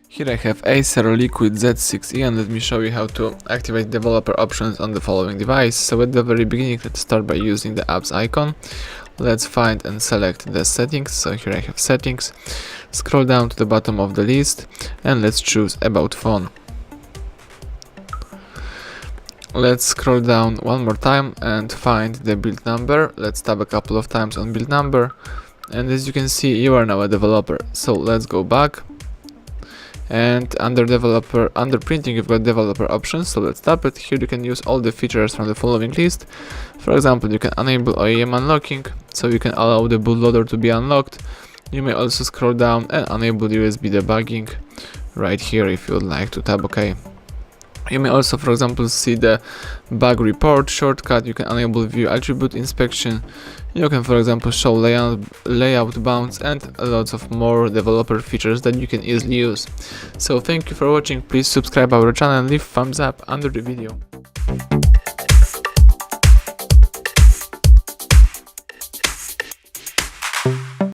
Here I have ACER Liquid Z6E, and let me show you how to activate developer options on the following device. So at the very beginning, let's start by using the apps icon. Let's find and select the settings. So here I have settings. Scroll down to the bottom of the list and let's choose about phone. Let's scroll down one more time and find the build number. Let's tap a couple of times on build number, and as you can see, you are now a developer. So let's go back, and under printing you've got developer options, so let's tap it. Here you can use all the features from the following list. For example, you can enable OEM Unlocking, so you can allow the bootloader to be unlocked. You may also scroll down and enable USB Debugging right here if you would like to tap OK. You may also, for example, see the bug report shortcut. You can enable view attribute inspection. You can, for example, show layout bounds and lots of more developer features that you can easily use. So thank you for watching. Please subscribe our channel and leave thumbs up under the video.